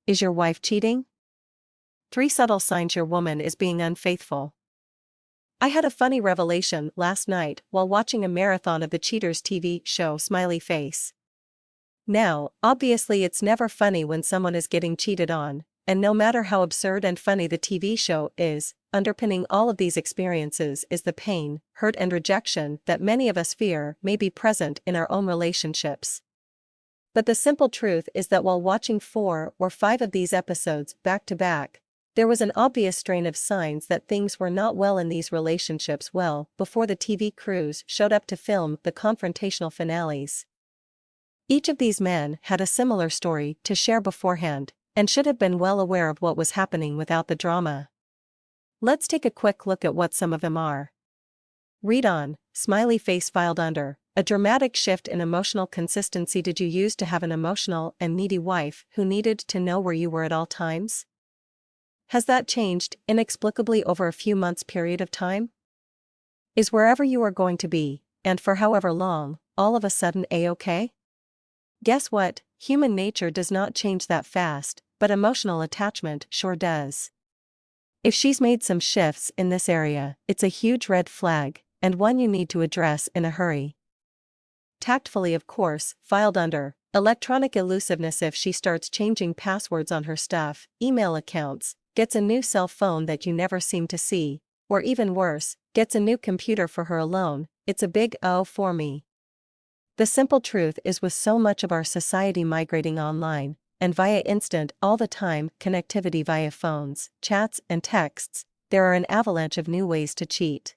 Is your wife cheating? 3 subtle signs your woman is being unfaithful. I had a funny revelation last night while watching a marathon of the Cheaters TV show Smiley Face. Now, obviously it's never funny when someone is getting cheated on, and no matter how absurd and funny the TV show is, underpinning all of these experiences is the pain, hurt and rejection that many of us fear may be present in our own relationships. But the simple truth is that while watching 4 or 5 of these episodes back to back, there was an obvious strain of signs that things were not well in these relationships well before the TV crews showed up to film the confrontational finales. Each of these men had a similar story to share beforehand, and should have been well aware of what was happening without the drama. Let's take a quick look at what some of them are. Read on, Smiley Face filed under, a dramatic shift in emotional consistency. Did you used to have an emotional and needy wife who needed to know where you were at all times? Has that changed inexplicably over a few months period of time? Is wherever you are going to be, and for however long, all of a sudden a-okay? Guess what, human nature does not change that fast, but emotional attachment sure does. If she's made some shifts in this area, it's a huge red flag, and one you need to address in a hurry. Tactfully, of course, filed under, electronic elusiveness. If she starts changing passwords on her stuff, email accounts, gets a new cell phone that you never seem to see, or even worse, gets a new computer for her alone, it's a big O for me. The simple truth is, with so much of our society migrating online, and via instant all the time connectivity via phones, chats and texts, there are an avalanche of new ways to cheat.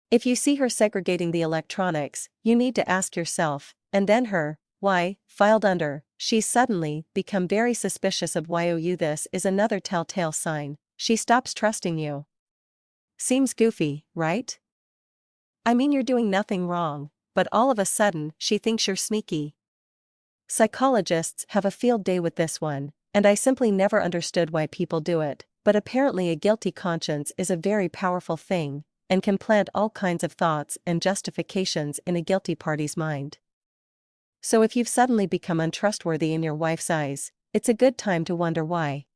If you see her segregating the electronics, you need to ask yourself, and then her, why, filed under, she's suddenly become very suspicious of you. This is another telltale sign, she stops trusting you. Seems goofy, right? I mean, you're doing nothing wrong, but all of a sudden she thinks you're sneaky. Psychologists have a field day with this one, and I simply never understood why people do it, but apparently a guilty conscience is a very powerful thing, and can plant all kinds of thoughts and justifications in a guilty party's mind. So if you've suddenly become untrustworthy in your wife's eyes, it's a good time to wonder why.